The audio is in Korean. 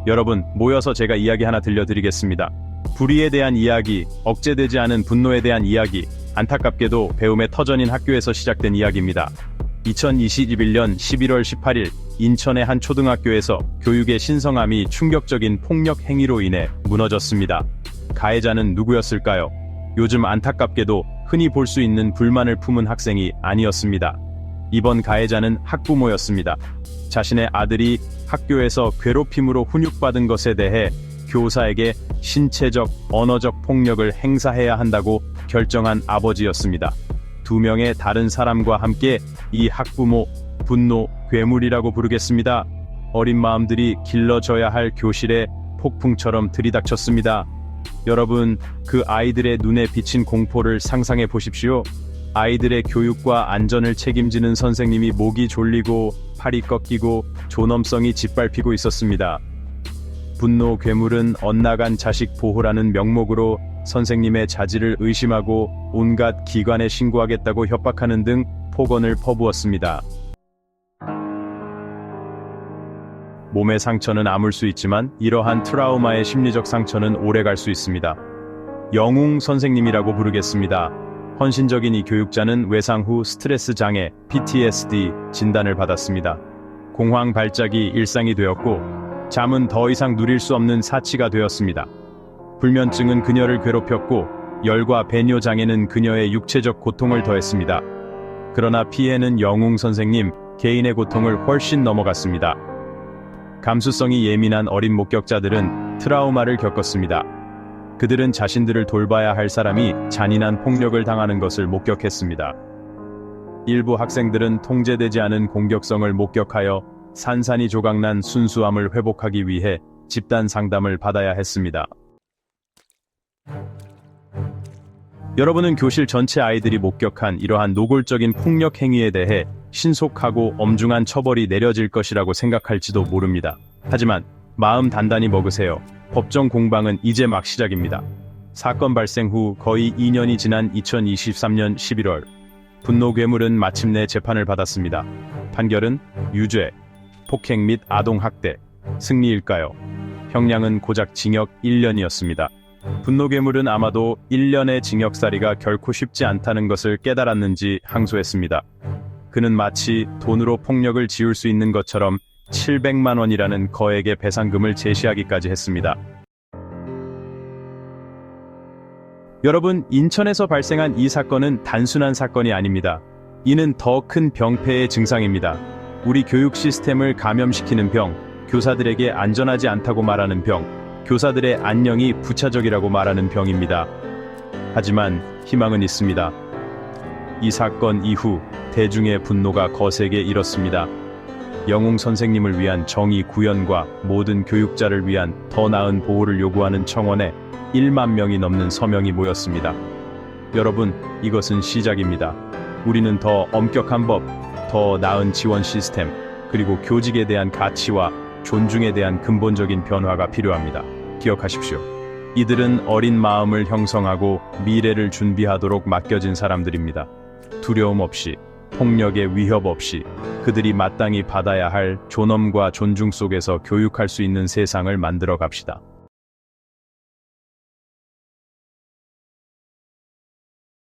여러분, 모여서 제가 이야기 하나 들려드리겠습니다. 불의에 대한 이야기, 억제되지 않은 분노에 대한 이야기, 안타깝게도 배움의 터전인 학교에서 시작된 이야기입니다. 2021년 11월 18일 인천의 한 초등학교에서 교육의 신성함이 충격적인 폭력 행위로 인해 무너졌습니다. 가해자는 누구였을까요? 요즘 안타깝게도 흔히 볼 수 있는 불만을 품은 학생이 아니었습니다. 이번 가해자는 학부모였습니다. 자신의 아들이 학교에서 괴롭힘으로 훈육받은 것에 대해 교사에게 신체적, 언어적 폭력을 행사해야 한다고 결정한 아버지였습니다. 두 명의 다른 사람과 함께 이 학부모, 분노, 괴물이라고 부르겠습니다. 어린 마음들이 길러져야 할 교실에 폭풍처럼 들이닥쳤습니다. 여러분, 그 아이들의 눈에 비친 공포를 상상해 보십시오. 아이들의 교육과 안전을 책임지는 선생님이 목이 졸리고 팔이 꺾이고 존엄성이 짓밟히고 있었습니다. 분노 괴물은 엇나간 자식 보호라는 명목으로 선생님의 자질을 의심하고 온갖 기관에 신고하겠다고 협박하는 등 폭언을 퍼부었습니다. 몸의 상처는 아물 수 있지만 이러한 트라우마의 심리적 상처는 오래갈 수 있습니다. 영웅 선생님이라고 부르겠습니다. 헌신적인 이 교육자는 외상 후 스트레스 장애 (PTSD) 진단을 받았습니다. 공황 발작이 일상이 되었고 잠은 더 이상 누릴 수 없는 사치가 되었습니다. 불면증은 그녀를 괴롭혔고 열과 배뇨 장애는 그녀의 육체적 고통을 더했습니다. 그러나 피해는 영웅 선생님 개인의 고통을 훨씬 넘어갔습니다. 감수성이 예민한 어린 목격자들은 트라우마를 겪었습니다. 그들은 자신들을 돌봐야 할 사람이 잔인한 폭력을 당하는 것을 목격했습니다. 일부 학생들은 통제되지 않은 공격성을 목격하여 산산이 조각난 순수함을 회복하기 위해 집단 상담을 받아야 했습니다. 여러분은 교실 전체 아이들이 목격한 이러한 노골적인 폭력 행위에 대해 신속하고 엄중한 처벌이 내려질 것이라고 생각할지도 모릅니다. 하지만 마음 단단히 먹으세요. 법정 공방은 이제 막 시작입니다. 사건 발생 후 거의 2년이 지난 2023년 11월 분노 괴물은 마침내 재판을 받았습니다. 판결은 유죄, 폭행 및 아동학대, 승리일까요? 형량은 고작 징역 1년이었습니다. 분노 괴물은 아마도 1년의 징역살이가 결코 쉽지 않다는 것을 깨달았는지 항소했습니다. 그는 마치 돈으로 폭력을 지울 수 있는 것처럼 700만 원이라는 거액의 배상금을 제시하기까지 했습니다. 여러분, 인천에서 발생한 이 사건은 단순한 사건이 아닙니다. 이는 더 큰 병폐의 증상입니다. 우리 교육 시스템을 감염시키는 병, 교사들에게 안전하지 않다고 말하는 병, 교사들의 안녕이 부차적이라고 말하는 병입니다. 하지만 희망은 있습니다. 이 사건 이후 대중의 분노가 거세게 일었습니다. 영웅 선생님을 위한 정의 구현과 모든 교육자를 위한 더 나은 보호를 요구하는 청원에 1만 명이 넘는 서명이 모였습니다. 여러분, 이것은 시작입니다. 우리는 더 엄격한 법, 더 나은 지원 시스템, 그리고 교직에 대한 가치와 존중에 대한 근본적인 변화가 필요합니다. 기억하십시오. 이들은 어린 마음을 형성하고 미래를 준비하도록 맡겨진 사람들입니다. 두려움 없이, 폭력의 위협 없이 그들이 마땅히 받아야 할 존엄과 존중 속에서 교육할 수 있는 세상을 만들어 갑시다.